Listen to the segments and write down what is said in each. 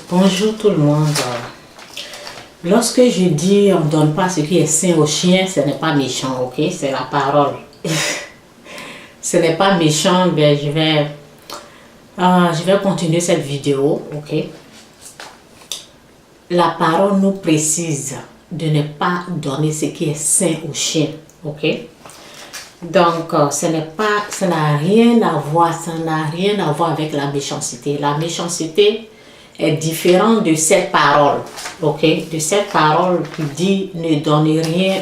Bonjour tout le monde. Lorsque je dis on ne donne pas ce qui est sain aux chiens, ce n'est pas méchant, ok? C'est la parole. Ce n'est pas méchant, mais je vais continuer cette vidéo, ok? La parole nous précise de ne pas donner ce qui est sain aux chiens, ok? Donc, ça n'a rien à voir avec la méchanceté. La méchanceté est différente de cette parole, ok? De cette parole qui dit ne donnez rien.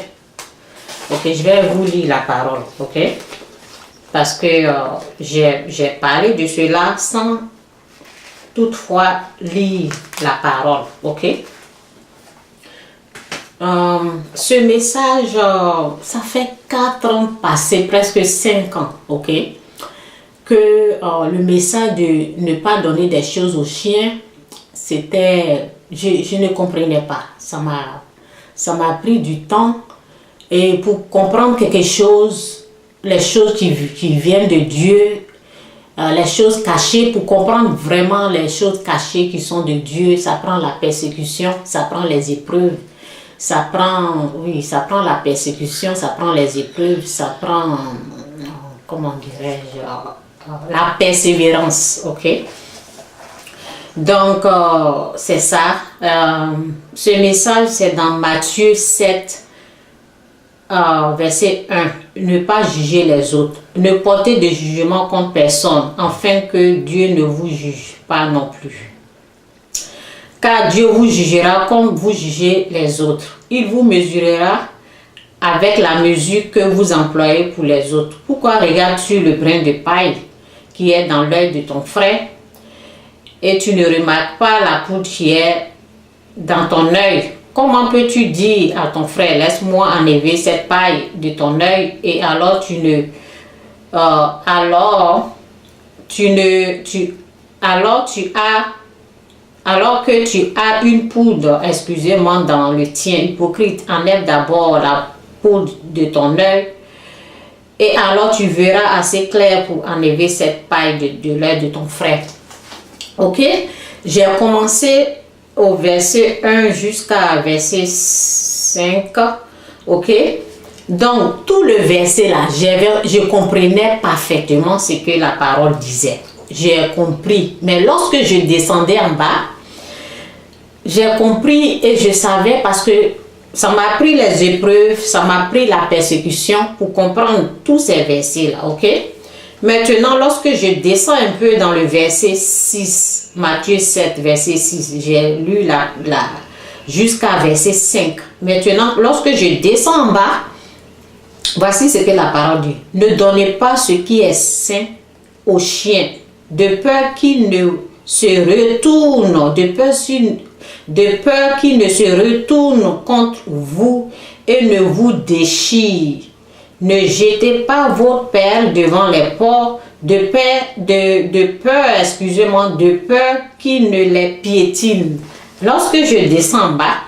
Ok, je vais vous lire la parole, ok? Parce que j'ai parlé de cela sans toutefois lire la parole, ok? Ce message, ça fait 4 ans passés, presque 5 ans, ok? Que le message de ne pas donner des choses aux chiens, c'était, je ne comprenais pas. Ça m'a pris du temps et pour comprendre quelque chose, les choses qui viennent de Dieu, les choses cachées, pour comprendre vraiment les choses cachées qui sont de Dieu, ça prend la persécution, ça prend les épreuves. Ça prend la persécution, ça prend les épreuves, ça prend, comment dirais-je, la persévérance, ok? Donc, c'est ça. Ce message, c'est dans Matthieu 7, verset 1. Ne pas juger les autres. Ne portez de jugement contre personne, afin que Dieu ne vous juge pas non plus. Car Dieu vous jugera comme vous jugez les autres. Il vous mesurera avec la mesure que vous employez pour les autres. Pourquoi regardes-tu le brin de paille qui est dans l'œil de ton frère et tu ne remarques pas la poudre qui est dans ton œil? Comment peux-tu dire à ton frère, laisse-moi enlever cette paille de ton œil, et alors alors que tu as une poudre, excusez-moi, dans le tien? Hypocrite, enlève d'abord la poudre de ton œil, et alors tu verras assez clair pour enlever cette paille de l'œil de ton frère. Ok? J'ai commencé au verset 1 jusqu'à verset 5. Ok? Donc, tout le verset là, je comprenais parfaitement ce que la parole disait. J'ai compris. Mais lorsque je descendais en bas, j'ai compris et je savais, parce que ça m'a pris les épreuves, ça m'a pris la persécution pour comprendre tous ces versets-là, ok? Maintenant, lorsque je descends un peu dans le verset 6, Matthieu 7, verset 6, j'ai lu jusqu'à verset 5. Maintenant, lorsque je descends en bas, voici ce que la parole dit. Ne donnez pas ce qui est sain aux chiens, de peur qu'ils ne se retournent, de peur qu'ils ne se retournent contre vous et ne vous déchirent. Ne jetez pas votre perle devant les porcs, de peur qu'ils ne les piétinent. Lorsque je descends en bas,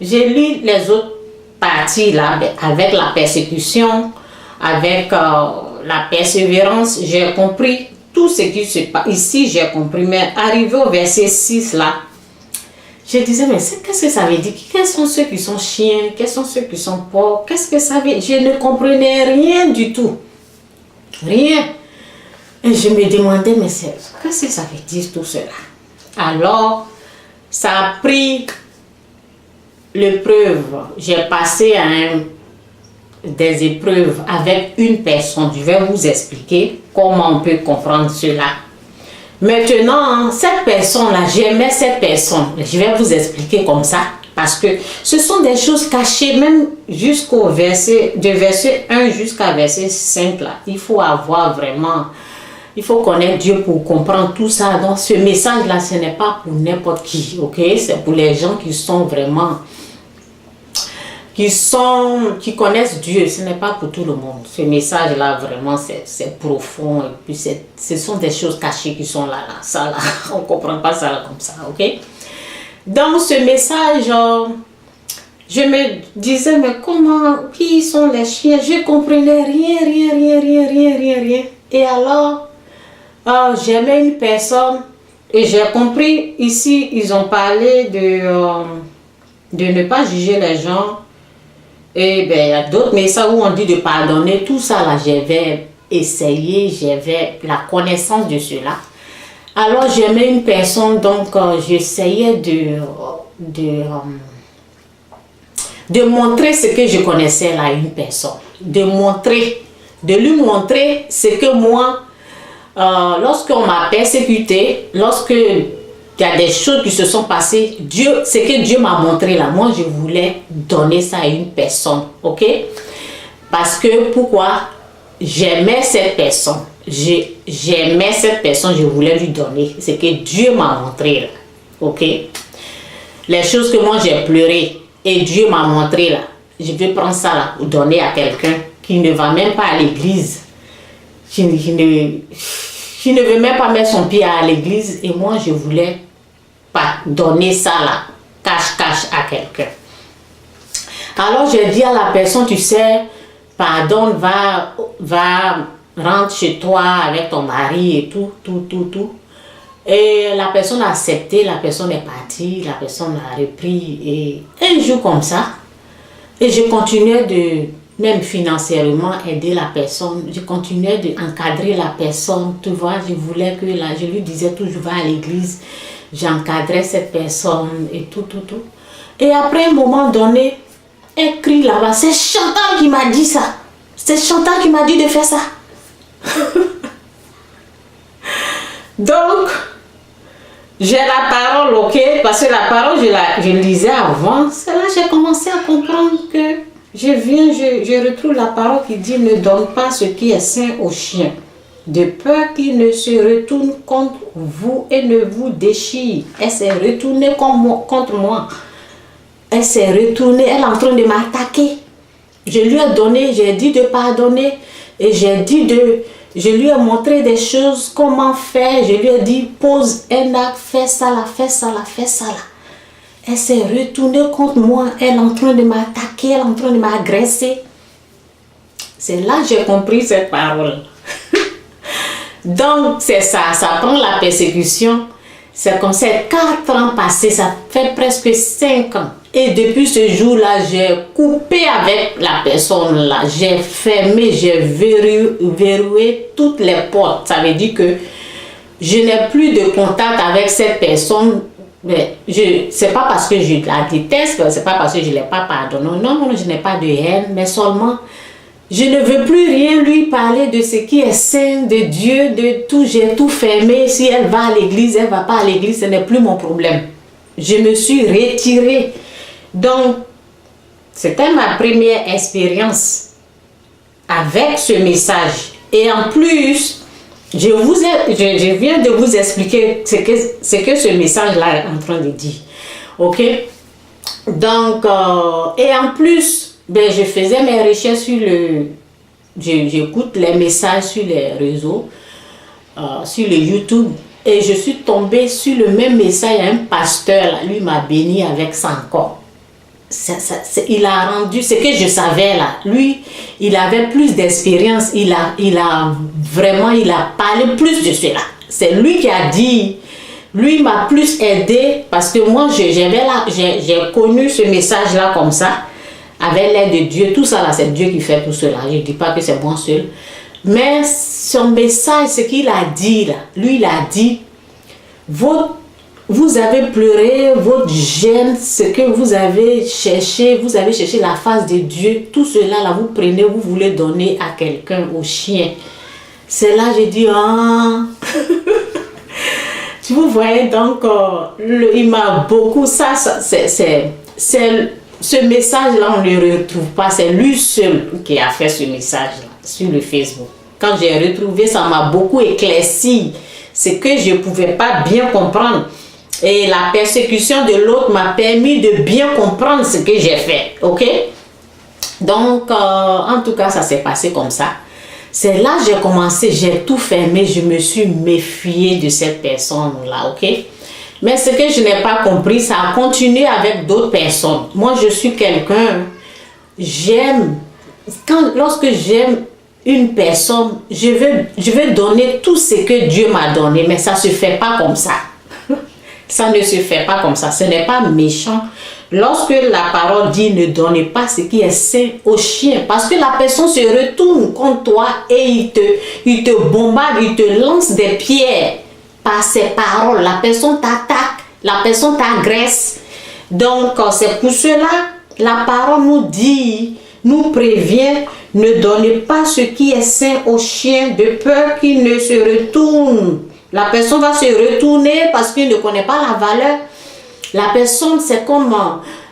j'ai lu les autres parties là, avec la persécution, avec la persévérance, j'ai compris tout ce qui se passe. Ici, j'ai compris, mais arrivé au verset 6 là, je disais, mais qu'est-ce que ça veut dire? Quels sont ceux qui sont chiens? Quels sont ceux qui sont porcs? Qu'est-ce que ça veut dire? Je ne comprenais rien du tout. Rien. Et je me demandais, mais qu'est-ce que ça veut dire tout cela? Alors, ça a pris l'épreuve. J'ai passé des épreuves avec une personne. Je vais vous expliquer comment on peut comprendre cela. Maintenant, cette personne-là, j'aimais cette personne. Je vais vous expliquer comme ça, parce que ce sont des choses cachées, même jusqu'au verset 1 jusqu'à verset 5 là. Il faut connaître Dieu pour comprendre tout ça. Donc ce message-là, ce n'est pas pour n'importe qui, ok? C'est pour les gens qui sont vraiment, qui connaissent Dieu. Ce n'est pas pour tout le monde. Ce message-là, vraiment, c'est profond. Et puis, ce sont des choses cachées qui sont là. Ça, là, on ne comprend pas ça là, comme ça, ok? Dans ce message, je me disais, mais qui sont les chiens? Je ne comprenais rien. Et alors, j'aimais une personne. Et j'ai compris, ici, ils ont parlé de ne pas juger les gens. Et ben, il y a d'autres messages où on dit de pardonner. Tout ça, là, j'avais essayé, j'avais la connaissance de cela. Alors, j'aimais une personne, donc j'essayais de montrer ce que je connaissais là à une personne. De lui montrer ce que moi, lorsqu'on m'a persécuté, lorsque il y a des choses qui se sont passées, ce que Dieu m'a montré là, moi je voulais donner ça à une personne, ok? Parce que, pourquoi? J'aimais cette personne. J'aimais cette personne, je voulais lui donner ce que Dieu m'a montré là, ok? Les choses que moi j'ai pleuré et Dieu m'a montré là, je vais prendre ça là pour donner à quelqu'un qui ne va même pas à l'église, qui ne veut même pas mettre son pied à l'église, et moi je voulais pas donner ça là, cache à quelqu'un. Alors j'ai dit à la personne, tu sais, pardonne, va, rentre chez toi avec ton mari et tout. Et la personne a accepté, la personne est partie, la personne a repris, et un jour comme ça, et je continuais de, même financièrement, aider la personne, je continuais d'encadrer la personne, tu vois, je voulais que, là, je lui disais toujours, va à l'église, j'encadrais cette personne et tout. Et après un moment donné, un cri là-bas, c'est Chantal qui m'a dit ça, c'est Chantal qui m'a dit de faire ça. Donc, j'ai la parole, ok, parce que la parole, je lisais avant, c'est là que j'ai commencé à comprendre que je retrouve la parole qui dit, ne donne pas ce qui est sain aux chiens, de peur qu'il ne se retourne contre vous et ne vous déchire. Elle s'est retournée contre moi. Elle s'est retournée, elle est en train de m'attaquer. Je lui ai donné, j'ai dit de pardonner, et je lui ai montré des choses, comment faire. Je lui ai dit, pose un acte, fais ça là. Elle s'est retournée contre moi. Elle est en train de m'attaquer, elle est en train de m'agresser. C'est là que j'ai compris cette parole. Donc, c'est ça. Ça prend la persécution. C'est comme ça, 4 ans passés, ça fait presque 5 ans. Et depuis ce jour-là, j'ai coupé avec la personne là. J'ai fermé, j'ai verrouillé toutes les portes. Ça veut dire que je n'ai plus de contact avec cette personne. Mais c'est pas parce que je la déteste, c'est pas parce que je ne l'ai pas pardonné. Non, je n'ai pas de haine, mais seulement je ne veux plus rien lui parler de ce qui est saint, de Dieu, de tout. J'ai tout fermé. Si elle va à l'église, elle ne va pas à l'église, ce n'est plus mon problème. Je me suis retirée. Donc, c'était ma première expérience avec ce message. Et en plus, je viens de vous expliquer ce que ce message-là est en train de dire. Ok? Donc, et en plus, ben, je faisais mes recherches sur j'écoute les messages sur les réseaux, sur le YouTube, et je suis tombée sur le même message. Un pasteur, là, lui m'a béni avec ça encore. Il a rendu ce que je savais là. Lui, il avait plus d'expérience. Il a parlé plus de cela. C'est lui qui a dit. Lui m'a plus aidé parce que moi, j'ai connu ce message-là comme ça, avec l'aide de Dieu. Tout ça là, c'est Dieu qui fait tout cela. Je ne dis pas que c'est moi seul. Mais son message, ce qu'il a dit là, lui, il a dit, vous avez pleuré, votre gêne, ce que vous avez cherché la face de Dieu, tout cela là, vous prenez, vous voulez donner à quelqu'un, au chien. C'est là j'ai dit, ah. Tu vous voyez, donc, il m'a beaucoup, ce message-là, on ne le retrouve pas, c'est lui seul qui a fait ce message-là sur le Facebook. Quand j'ai retrouvé, ça m'a beaucoup éclairci, ce que je ne pouvais pas bien comprendre. Et la persécution de l'autre m'a permis de bien comprendre ce que j'ai fait, ok? Donc, en tout cas, ça s'est passé comme ça. C'est là que j'ai commencé, j'ai tout fermé, je me suis méfiée de cette personne-là, ok? Mais ce que je n'ai pas compris, ça a continué avec d'autres personnes. Moi, je suis quelqu'un, lorsque j'aime une personne, je veux donner tout ce que Dieu m'a donné, mais ça ne se fait pas comme ça. Ça ne se fait pas comme ça. Ce n'est pas méchant. Lorsque la parole dit ne donnez pas ce qui est sain au chien, parce que la personne se retourne contre toi et il te bombarde, il te lance des pierres par ses paroles. La personne t'attaque, la personne t'agresse. Donc, c'est pour cela, la parole nous dit, nous prévient, ne donnez pas ce qui est sain au chien de peur qu'il ne se retourne. La personne va se retourner parce qu'il ne connaît pas la valeur. La personne, c'est comme,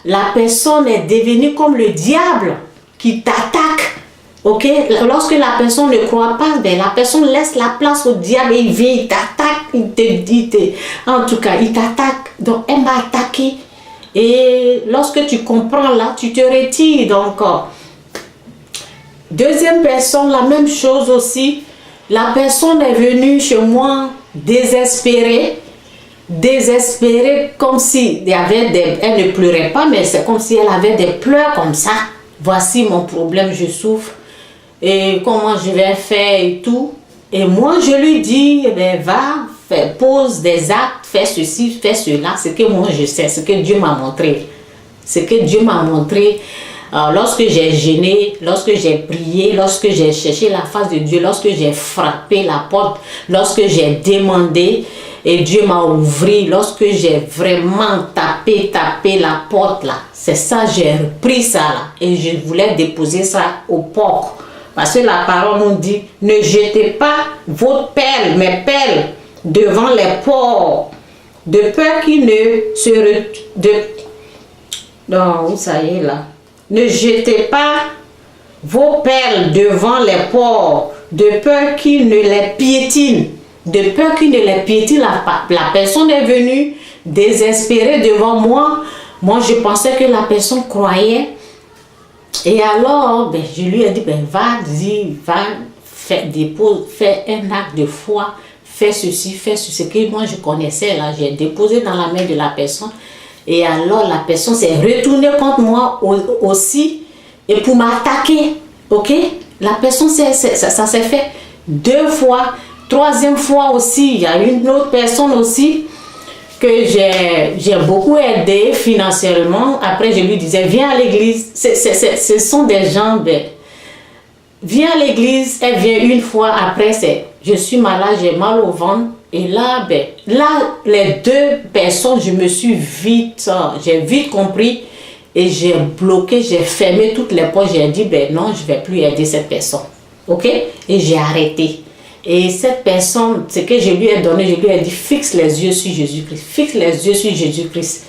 la personne est devenue comme le diable qui t'attaque. Ok? Lorsque la personne ne croit pas, ben, la personne laisse la place au diable et il vient, il t'attaque, en tout cas, il t'attaque. Donc, elle m'a attaqué. Et lorsque tu comprends là, tu te retires. Donc, deuxième personne, la même chose aussi. La personne est venue chez moi désespérée comme si elle ne pleurait pas, mais c'est comme si elle avait des pleurs comme ça. Voici mon problème, je souffre. Et comment je vais faire et tout. Et moi, je lui dis, va, pose des actes, fais ceci, fais cela. Ce que moi je sais, ce que Dieu m'a montré. Ce que Dieu m'a montré lorsque j'ai jeûné, lorsque j'ai prié, lorsque j'ai cherché la face de Dieu, lorsque j'ai frappé la porte, lorsque j'ai demandé et Dieu m'a ouvert, lorsque j'ai vraiment tapé la porte là. C'est ça, j'ai repris ça là et je voulais déposer ça au porc. Parce que la parole nous dit, ne jetez pas vos perles, mes perles, devant les porcs, de peur qu'ils ne se non, où ça y est là. Ne jetez pas vos perles devant les porcs, de peur qu'ils ne les piétinent. De peur qu'ils ne les piétinent. La personne est venue désespérée devant moi. Moi, je pensais que la personne croyait. Et alors, je lui ai dit, vas-y, va, fais un acte de foi, fais ceci, ce que moi je connaissais là. J'ai déposé dans la main de la personne. Et alors, la personne s'est retournée contre moi aussi et pour m'attaquer. Ok? La personne, ça s'est fait 2 fois. 3e fois aussi, il y a une autre personne aussi que j'ai beaucoup aidé financièrement. Après, je lui disais, viens à l'église. Ce sont des gens, viens à l'église. Elle vient une fois. Après, je suis malade, j'ai mal au ventre. Et là, les 2 personnes, j'ai vite compris et j'ai bloqué, j'ai fermé toutes les portes. J'ai dit, non, je ne vais plus aider cette personne. Ok? Et j'ai arrêté. Et cette personne, ce que je lui ai donné, je lui ai dit, fixe les yeux sur Jésus-Christ. Fixe les yeux sur Jésus-Christ.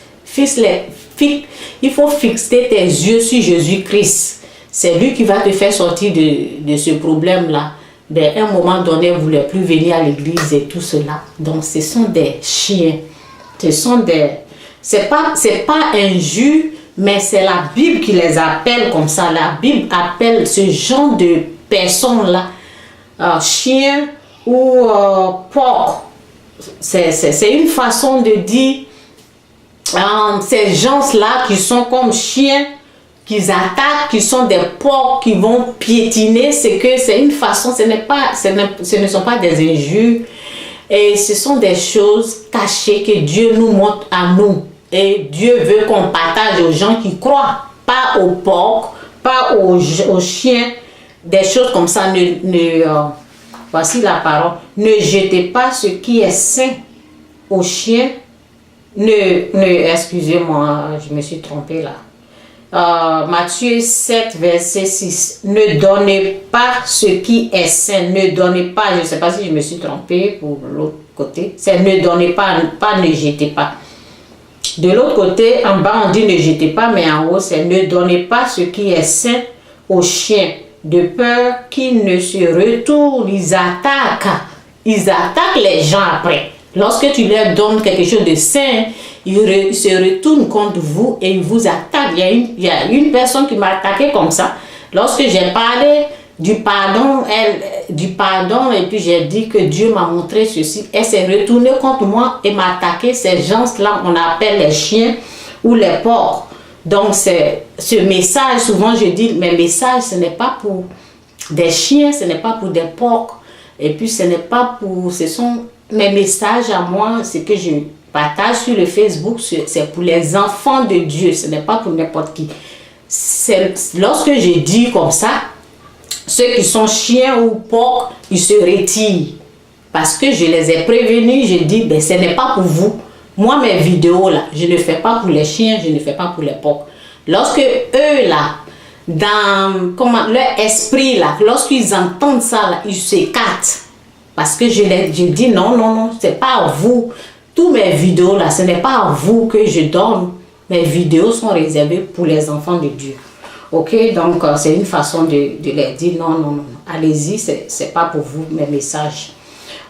Il faut fixer tes yeux sur Jésus-Christ. C'est lui qui va te faire sortir de ce problème-là. À un moment donné, elle ne voulait plus venir à l'église et tout cela. Donc, ce sont des chiens. C'est pas injure, mais c'est la Bible qui les appelle comme ça. La Bible appelle ce genre de personnes-là chiens ou porc. C'est une façon de dire ces gens-là qui sont comme chiens, qu'ils attaquent, qui sont des porcs qui vont piétiner, c'est une façon, ce ne sont pas des injures, et ce sont des choses cachées que Dieu nous montre à nous. Et Dieu veut qu'on partage aux gens qui croient, pas aux porcs, pas aux chiens, des choses comme ça. Voici la parole. Ne jetez pas ce qui est sain aux chiens. Excusez-moi, je me suis trompée là. Matthieu 7, verset 6. Ne donnez pas ce qui est sain. Ne donnez pas, je ne sais pas si je me suis trompée pour l'autre côté. C'est ne donnez pas, ne jetez pas. De l'autre côté, en bas, on dit ne jetez pas, mais en haut, c'est ne donnez pas ce qui est sain aux chiens, de peur qu'ils ne se retournent. Ils attaquent les gens après. Lorsque tu leur donnes quelque chose de sain, ils se retournent contre vous et ils vous attaquent. Il y a une personne qui m'a attaqué comme ça. Lorsque j'ai parlé du pardon, et puis j'ai dit que Dieu m'a montré ceci, elle s'est retournée contre moi et m'a attaqué. Ces gens-là, on appelle les chiens ou les porcs. Donc, ce message, souvent je dis, mes messages, ce n'est pas pour des chiens, ce n'est pas pour des porcs. Et puis, ce sont mes messages à moi, c'est que partage sur le Facebook, c'est pour les enfants de Dieu, ce n'est pas pour n'importe qui. Lorsque je dis comme ça, ceux qui sont chiens ou porcs, ils se retirent. Parce que je les ai prévenus, je dis, ben, ce n'est pas pour vous. Moi, mes vidéos là, je ne fais pas pour les chiens, je ne fais pas pour les porcs. Lorsque eux là, dans leur esprit là, lorsqu'ils entendent ça là, ils s'écartent. Parce que je dis non, non, non, c'est pas à vous. Tous mes vidéos là, ce n'est pas à vous que je donne. Mes vidéos sont réservées pour les enfants de Dieu. Ok, donc c'est une façon de leur dire non, non, non, non. Allez-y, c'est pas pour vous mes messages.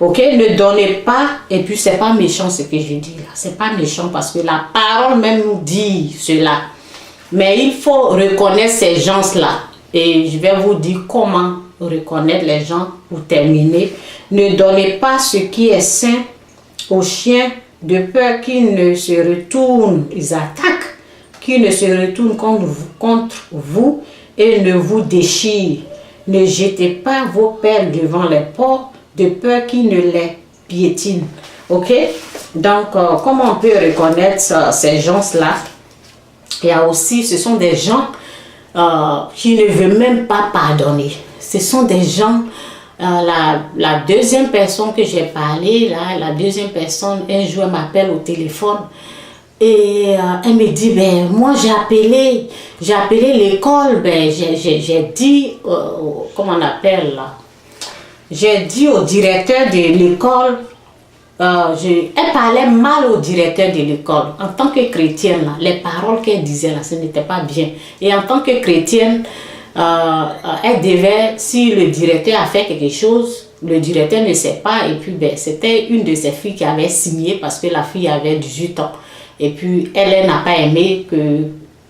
Ok, ne donnez pas, et puis c'est pas méchant ce que je dis là. C'est pas méchant parce que la parole même nous dit cela. Mais il faut reconnaître ces gens-là. Et je vais vous dire comment reconnaître les gens pour terminer. Ne donnez pas ce qui est sain aux chiens de peur qu'ils ne se retournent, ils attaquent, qu'ils ne se retournent contre vous et ne vous déchirent. Ne jetez pas vos perles devant les porcs de peur qu'ils ne les piétinent. Ok? Donc, comment on peut reconnaître ces gens-là? Il y a aussi, ce sont des gens qui ne veulent même pas pardonner. Ce sont des gens, la deuxième personne que j'ai parlé, là, la deuxième personne, un jour, elle m'appelle au téléphone et elle me dit, ben, moi j'ai appelé l'école, ben, j'ai dit, comment on appelle là? J'ai dit au directeur de l'école, elle parlait mal au directeur de l'école. En tant que chrétienne, là, les paroles qu'elle disait, là, ce n'était pas bien. Et en tant que chrétienne, elle devait, si le directeur a fait quelque chose, le directeur ne sait pas. Et puis, ben, c'était une de ses filles qui avait signé parce que la fille avait 18 ans. Et puis, elle n'a pas aimé que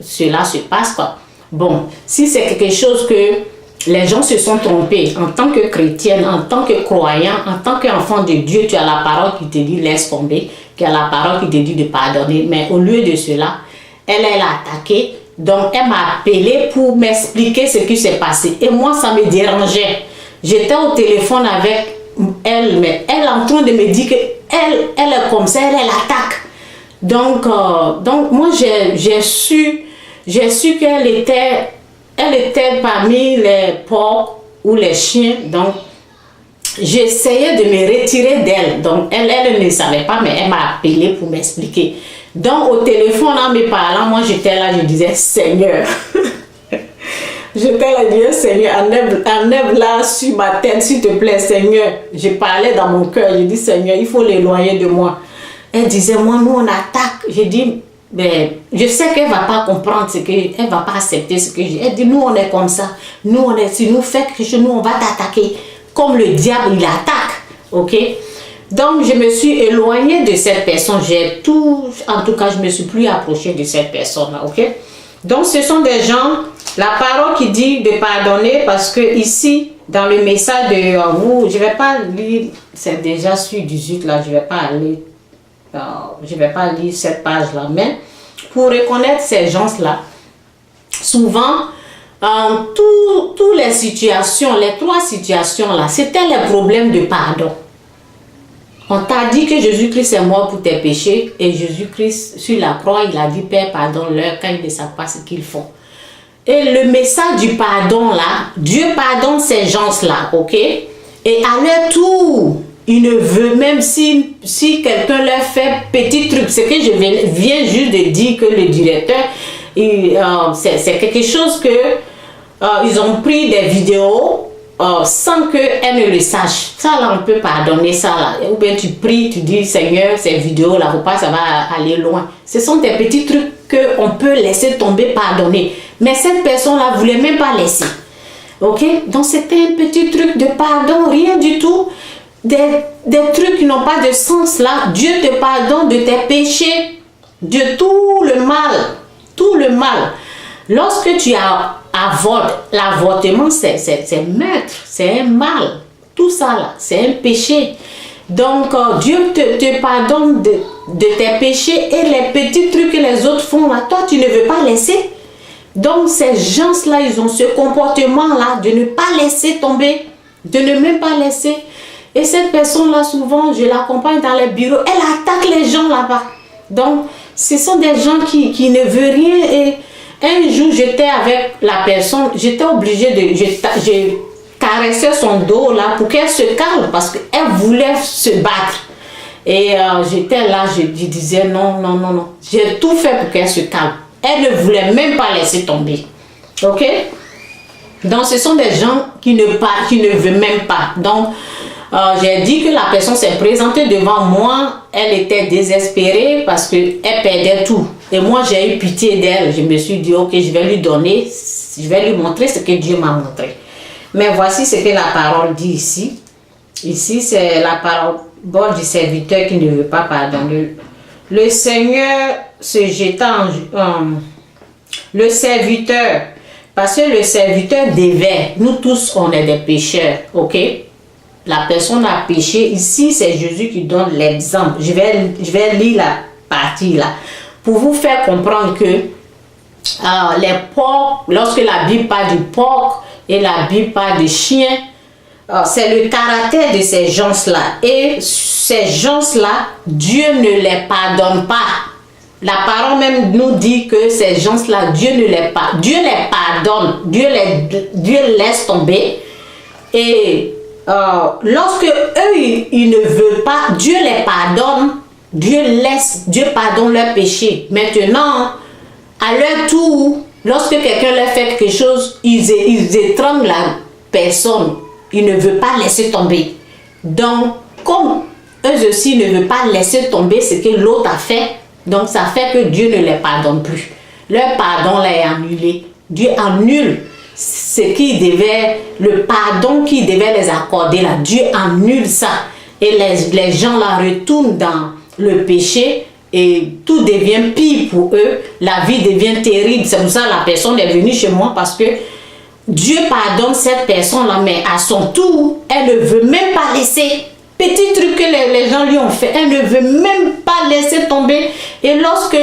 cela se passe, quoi. Bon, si c'est quelque chose que les gens se sont trompés, en tant que chrétienne, en tant que croyant, en tant qu'enfant de Dieu, tu as la parole qui te dit laisse tomber, tu as la parole qui te dit de pardonner. Mais au lieu de cela, elle a attaqué. Donc, elle m'a appelé pour m'expliquer ce qui s'est passé. Et moi, ça me dérangeait. J'étais au téléphone avec elle, mais elle est en train de me dire qu'elle est comme ça, elle attaque. Donc moi, j'ai su qu'elle était parmi les porcs ou les chiens. Donc, j'essayais de me retirer d'elle. Donc, elle ne savait pas, mais elle m'a appelé pour m'expliquer. Donc, au téléphone, en me parlant, moi, j'étais là, je disais, Seigneur. J'étais là, je disais, Seigneur, enlève là sur ma tête, s'il te plaît, Seigneur. Je parlais dans mon cœur, je dis, Seigneur, il faut l'éloigner de moi. Elle disait, moi, nous, on attaque. Je dis, ben, je sais qu'elle ne va pas comprendre elle ne va pas accepter ce que je dis. Elle dit, nous, on est comme ça. Nous, si nous faisons quelque chose, nous, on va t'attaquer. Comme le diable, il attaque. Ok? Donc, je me suis éloignée de cette personne. En tout cas, je ne me suis plus approchée de cette personne-là. Ok? Donc, ce sont des gens, la parole qui dit de pardonner, parce que ici, dans le message de vous, je ne vais pas lire, c'est déjà sur 18 là, je ne vais pas aller. Je ne vais pas lire cette page-là, mais pour reconnaître ces gens-là, souvent, toutes les situations, les trois situations-là, c'était les problèmes de pardon. On t'a dit que Jésus-Christ est mort pour tes péchés et Jésus-Christ, sur la croix, il a dit, Père, pardonne-leur quand ils ne savent pas ce qu'ils font. Et le message du pardon, là, Dieu pardonne ces gens-là, ok? Et à leur tour, il ne veut, même si quelqu'un leur fait petit truc, ce que je viens juste de dire que le directeur, c'est quelque chose que ils ont pris des vidéos sans qu'elle ne le sache. Ça là, on peut pardonner ça là. Ou bien tu pries, tu dis Seigneur, ces vidéos là, faut pas, ça va aller loin. Ce sont des petits trucs qu'on peut laisser tomber, pardonner. Mais cette personne là voulait même pas laisser. Ok? Donc c'était un petit truc de pardon, rien du tout. Des trucs qui n'ont pas de sens là. Dieu te pardonne de tes péchés, de tout le mal. Tout le mal. Lorsque tu avortes, l'avortement c'est meurtre, c'est un mal. Tout ça là, c'est un péché. Donc Dieu te pardonne de tes péchés et les petits trucs que les autres font là, toi tu ne veux pas laisser. Donc ces gens-là, ils ont ce comportement là de ne pas laisser tomber, de ne même pas laisser. Et cette personne-là, souvent, je l'accompagne dans les bureaux, elle attaque les gens là-bas. Donc, ce sont des gens qui ne veulent rien. Et un jour, j'étais avec la personne, j'étais obligée de... Je caressais son dos là pour qu'elle se calme parce qu'elle voulait se battre. Et j'étais là, je disais non, non, non, non. J'ai tout fait pour qu'elle se calme. Elle ne voulait même pas laisser tomber. Ok? Donc, ce sont des gens qui ne veulent même pas. Donc, j'ai dit que la personne s'est présentée devant moi. Elle était désespérée parce qu'elle perdait tout. Et moi, j'ai eu pitié d'elle. Je me suis dit, ok, je vais lui donner, je vais lui montrer ce que Dieu m'a montré. Mais voici ce que la parole dit ici. Ici, c'est la parole du serviteur qui ne veut pas pardonner. Le Seigneur se jeta le serviteur, parce que le serviteur devait, nous tous on est des pécheurs, ok? La personne a péché, ici c'est Jésus qui donne l'exemple. Je vais lire la partie là, pour vous faire comprendre que les porcs, lorsque la Bible parle du porc et la Bible parle des chiens, c'est le caractère de ces gens-là. Et ces gens-là, Dieu ne les pardonne pas. La parole même nous dit que ces gens-là, Dieu ne les pardonne. Dieu les pardonne. Dieu laisse tomber. Et lorsque eux, ils ne veulent pas, Dieu les pardonne. Dieu pardonne leurs péchés. Maintenant, à leur tour, lorsque quelqu'un leur fait quelque chose, ils étranglent la personne. Ils ne veulent pas laisser tomber. Donc, comme eux aussi ne veulent pas laisser tomber ce que l'autre a fait, donc ça fait que Dieu ne les pardonne plus. Leur pardon là est annulé. Dieu annule ce qui devait, le pardon qui devait les accorder là. Dieu annule ça. Et les gens là retournent dans le péché et tout devient pire pour eux. La vie devient terrible. C'est pour ça que la personne est venue chez moi parce que Dieu pardonne cette personne-là, mais à son tour, elle ne veut même pas laisser. Petit truc que les gens lui ont fait, elle ne veut même pas laisser tomber. Et lorsque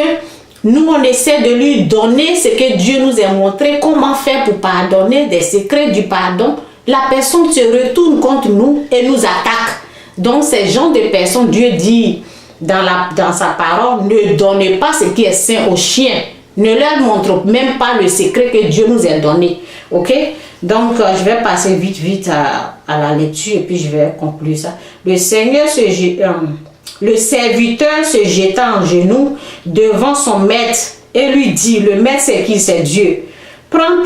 nous, on essaie de lui donner ce que Dieu nous a montré, comment faire pour pardonner, des secrets du pardon, la personne se retourne contre nous et nous attaque. Donc, ces gens de personnes, Dieu dit dans sa parole, ne donnez pas ce qui est saint aux chiens. Ne leur montre même pas le secret que Dieu nous a donné. Ok? Donc, je vais passer vite à la lecture et puis je vais conclure ça. Le serviteur se jeta en genoux devant son maître et lui dit, le maître c'est qui? C'est Dieu. Prends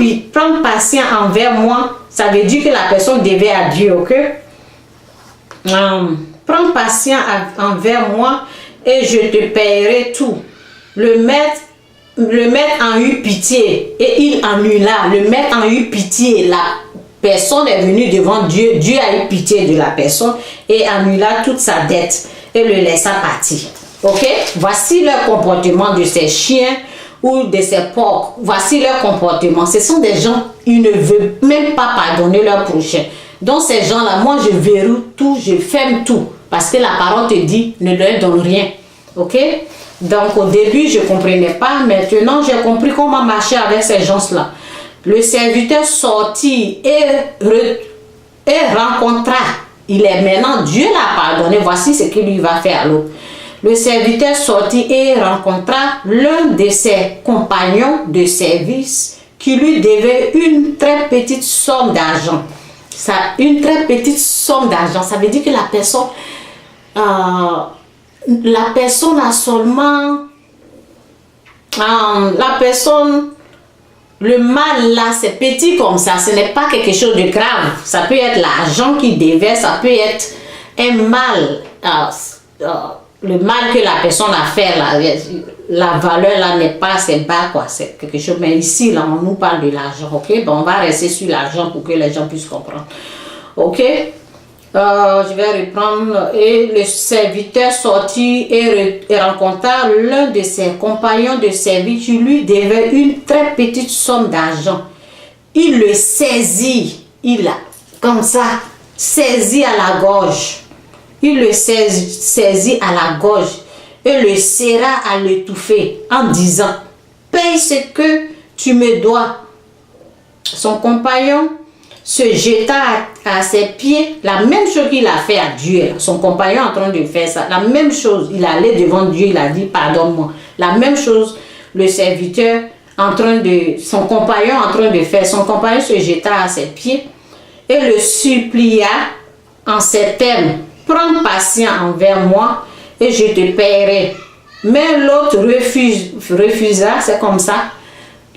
patience envers moi. Ça veut dire que la personne devait à Dieu, ok? Prends patience envers moi et je te paierai tout. Le maître en eut pitié et il annula. Le maître en eut pitié. La personne est venue devant Dieu. Dieu a eu pitié de la personne et annula toute sa dette et le laissa partir. Ok? Voici le comportement de ces chiens ou de ces porcs. Voici leur comportement. Ce sont des gens, ils ne veulent même pas pardonner leur prochain. Donc ces gens-là, moi je verrouille tout, je ferme tout. Parce que la parole te dit, ne leur donne rien. Ok? Donc au début, je ne comprenais pas. Maintenant, j'ai compris comment marcher avec ces gens-là. Le serviteur sortit et rencontra. Il est maintenant, Dieu l'a pardonné. Voici ce qu'il lui va faire à l'autre. Le serviteur sortit et rencontra l'un de ses compagnons de service qui lui devait une très petite somme d'argent. Une très petite somme d'argent. Ça veut dire que la personne a seulement... le mal là, c'est petit comme ça. Ce n'est pas quelque chose de grave. Ça peut être l'argent qu'il devait. Ça peut être un mal. Le mal que la personne a fait là, la valeur là n'est pas assez bas quoi, c'est quelque chose. Mais ici là, on nous parle de l'argent, ok? Bon, on va rester sur l'argent pour que les gens puissent comprendre, ok? Je vais reprendre. Et le serviteur sortit et rencontra l'un de ses compagnons de service qui lui devait une très petite somme d'argent. Il le saisit, il a comme ça saisi à la gorge. Il le saisit à la gorge et le serra à l'étouffer en disant, paye ce que tu me dois. Son compagnon se jeta à ses pieds, la même chose qu'il a fait à Dieu, son compagnon en train de faire ça, la même chose, il allait devant Dieu, il a dit pardonne-moi, la même chose, le serviteur son compagnon en train de faire, son compagnon se jeta à ses pieds et le supplia en ces termes, prends patience envers moi et je te paierai. Mais l'autre refusa, c'est comme ça.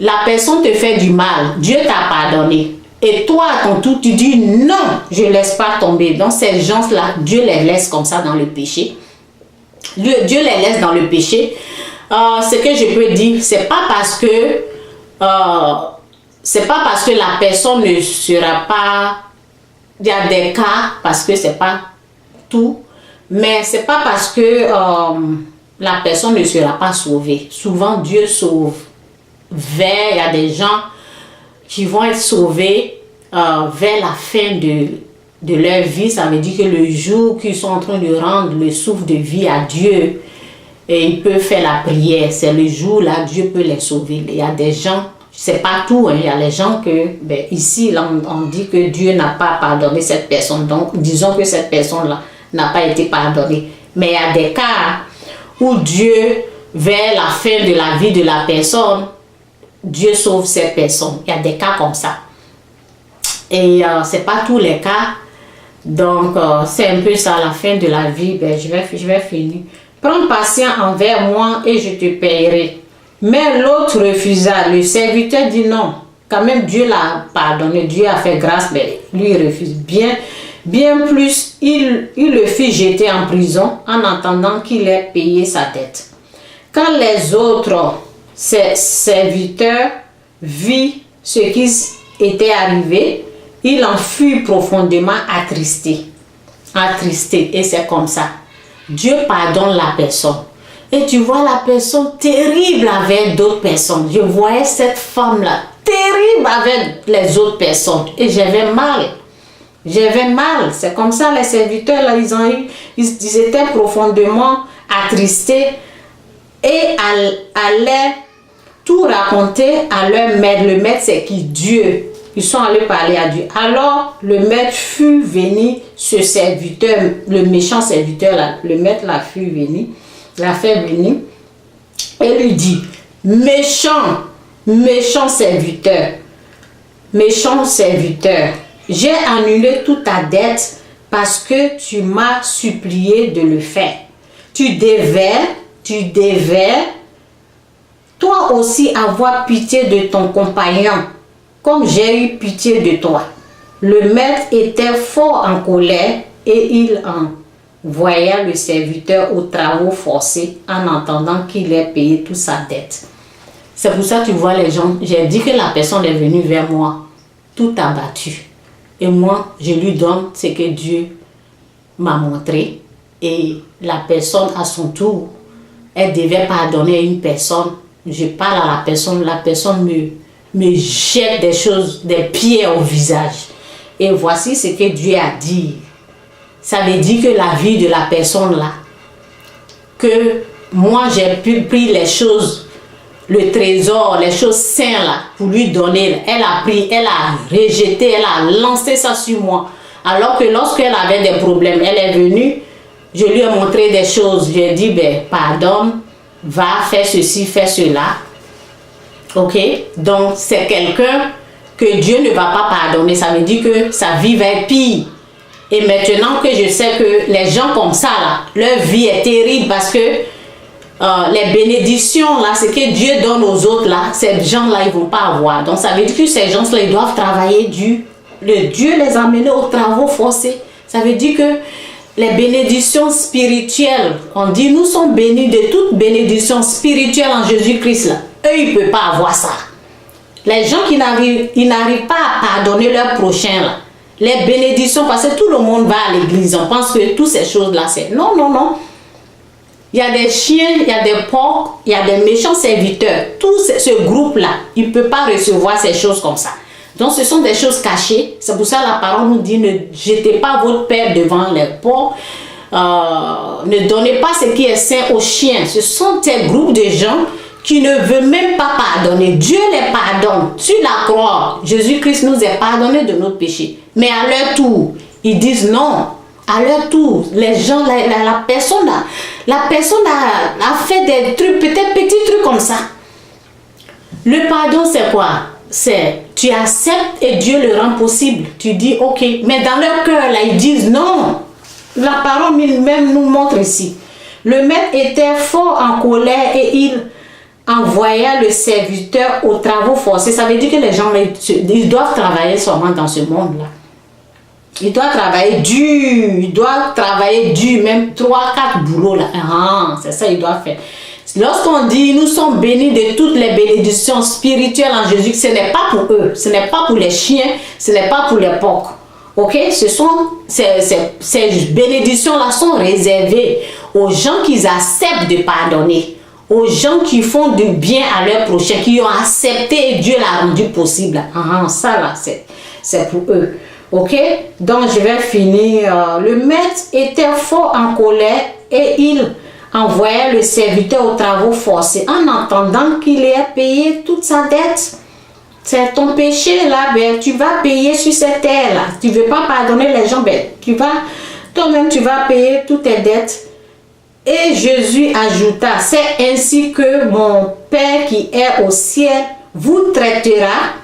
La personne te fait du mal, Dieu t'a pardonné. Et toi, à ton tour, tu dis non, je ne laisse pas tomber. Donc ces gens-là, Dieu les laisse comme ça dans le péché. Dieu les laisse dans le péché. Ce que je peux dire, c'est pas parce que la personne ne sera pas. Il y a des cas, parce que c'est pas tout, mais c'est pas parce que la personne ne sera pas sauvée. Souvent, Dieu sauve. Il y a des gens qui vont être sauvés vers la fin de leur vie. Ça veut dire que le jour qu'ils sont en train de rendre le souffle de vie à Dieu, et ils peuvent faire la prière. C'est le jour là Dieu peut les sauver. Il y a des gens, c'est pas tout, hein, il y a les gens que, ici là, on dit que Dieu n'a pas pardonné cette personne. Donc disons que cette personne là n'a pas été pardonnée. Mais il y a des cas où Dieu, vers la fin de la vie de la personne, Dieu sauve cette personne. Il y a des cas comme ça. Et c'est pas tous les cas. Donc c'est un peu ça, la fin de la vie. Je vais finir. Prends patience envers moi et je te paierai. Mais l'autre refusa. Le serviteur dit non. Quand même Dieu l'a pardonné. Dieu a fait grâce, mais lui il refuse. Bien plus, il le fit jeter en prison en attendant qu'il ait payé sa dette. Quand les autres serviteurs virent ce qui était arrivé, il en fut profondément attristé. Et c'est comme ça. Dieu pardonne la personne. Et tu vois la personne terrible avec d'autres personnes. Je voyais cette femme-là terrible avec les autres personnes. Et j'avais mal. C'est comme ça, les serviteurs, là, ils étaient profondément attristés et allaient tout raconter à leur maître. Le maître, c'est qui? Dieu. Ils sont allés parler à Dieu. Alors, le maître fut venu, ce serviteur, le méchant serviteur, là, le maître l'a fait venir et lui dit, méchant serviteur, j'ai annulé toute ta dette parce que tu m'as supplié de le faire. Tu devais toi aussi avoir pitié de ton compagnon, comme j'ai eu pitié de toi. Le maître était fort en colère et il envoya le serviteur aux travaux forcés en attendant qu'il ait payé toute sa dette. C'est pour ça que tu vois les gens, j'ai dit que la personne est venue vers moi, tout abattu. Et moi, je lui donne ce que Dieu m'a montré. Et la personne, à son tour, elle devait pardonner à une personne. Je parle à la personne me jette des choses, des pierres au visage. Et voici ce que Dieu a dit. Ça veut dire que la vie de la personne là, que moi j'ai pris les choses, le trésor, les choses saintes là, pour lui donner. Elle a pris, elle a rejeté, elle a lancé ça sur moi. Alors que lorsqu'elle avait des problèmes, elle est venue, je lui ai montré des choses. Je lui ai dit, pardonne, va faire ceci, faire cela. Ok? Donc, c'est quelqu'un que Dieu ne va pas pardonner. Ça veut dire que sa vie va être pire. Et maintenant que je sais que les gens comme ça, là, leur vie est terrible parce que les bénédictions, là, ce que Dieu donne aux autres, là, ces gens-là, ils ne vont pas avoir. Donc, ça veut dire que ces gens-là, ils doivent travailler dur. Dieu les a menés aux travaux forcés. Ça veut dire que les bénédictions spirituelles, on dit, nous sommes bénis de toute bénédiction spirituelle en Jésus-Christ, là. Eux, ils ne peuvent pas avoir ça. Les gens qui n'arrivent pas à pardonner leur prochain, là, les bénédictions, parce que tout le monde va à l'église, on pense que toutes ces choses-là, c'est... Non. Il y a des chiens, il y a des porcs, il y a des méchants serviteurs. Tout ce groupe-là, il ne peut pas recevoir ces choses comme ça. Donc, ce sont des choses cachées. C'est pour ça que la parole nous dit, ne jetez pas votre père devant les porcs. Ne donnez pas ce qui est sain aux chiens. Ce sont des groupes de gens qui ne veut même pas pardonner. Dieu les pardonne. Sur la croix, Jésus-Christ nous a pardonné de nos péchés. Mais à leur tour, ils disent non. À leur tour, les gens, la personne a fait des trucs, peut-être petits trucs comme ça. Le pardon, c'est quoi? C'est tu acceptes et Dieu le rend possible. Tu dis ok, mais dans leur cœur, là, ils disent non. La parole même nous montre ici. Le maître était fort en colère et il envoya le serviteur aux travaux forcés. Ça veut dire que les gens, ils doivent travailler seulement dans ce monde-là. Ils doivent travailler dur, même 3-4 boulots là. C'est ça ils doivent faire. Lorsqu'on dit nous sommes bénis de toutes les bénédictions spirituelles en Jésus, ce n'est pas pour eux, ce n'est pas pour les chiens, ce n'est pas pour les porcs. Ok, ces bénédictions-là sont réservées aux gens qui acceptent de pardonner, aux gens qui font du bien à leur prochain, qui ont accepté et Dieu l'a rendu possible. Ça là, c'est pour eux. Ok, donc je vais finir. Le maître était fort en colère et il envoyait le serviteur aux travaux forcés en entendant qu'il ait payé toute sa dette. C'est ton péché là, ben, tu vas payer sur cette terre là. Tu ne veux pas pardonner les gens, ben, toi-même tu vas payer toutes tes dettes. Et Jésus ajouta, c'est ainsi que mon Père qui est au ciel vous traitera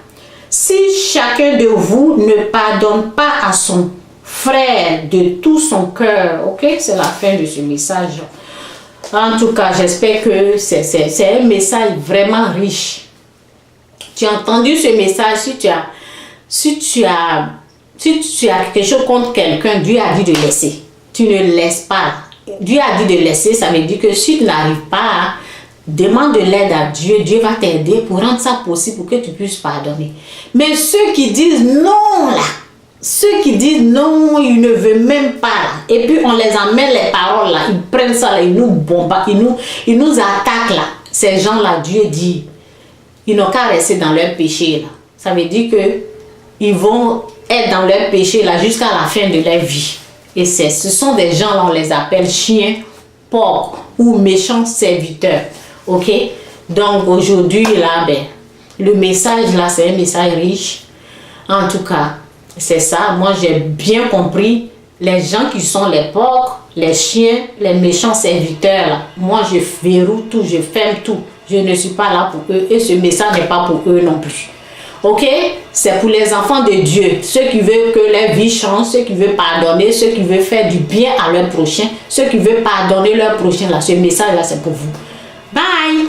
si chacun de vous ne pardonne pas à son frère de tout son cœur. Ok, c'est la fin de ce message. En tout cas, j'espère que c'est un message vraiment riche. Tu as entendu ce message, si tu as quelque chose contre quelqu'un, Dieu a dit de laisser. Tu ne laisses pas. Dieu a dit de laisser, ça veut dire que si tu n'arrives pas, demande de l'aide à Dieu. Dieu va t'aider pour rendre ça possible pour que tu puisses pardonner. Mais ceux qui disent non là, ceux qui disent non, ils ne veulent même pas là, et puis on les amène les paroles là, ils prennent ça là, ils nous bombardent, ils nous attaquent là. Ces gens là, Dieu dit, ils n'ont qu'à rester dans leur péché là. Ça veut dire que ils vont être dans leur péché là jusqu'à la fin de leur vie. Et ce sont des gens là, on les appelle chiens, porcs ou méchants serviteurs. Ok? Donc aujourd'hui là, ben, le message là, c'est un message riche. En tout cas, c'est ça. Moi, j'ai bien compris. Les gens qui sont les porcs, les chiens, les méchants serviteurs là, moi je verrouille tout, je ferme tout. Je ne suis pas là pour eux et ce message n'est pas pour eux non plus. Ok? C'est pour les enfants de Dieu. Ceux qui veulent que leur vie change, ceux qui veulent pardonner, ceux qui veulent faire du bien à leur prochain, ceux qui veulent pardonner leur prochain là. Ce message là, c'est pour vous. Bye!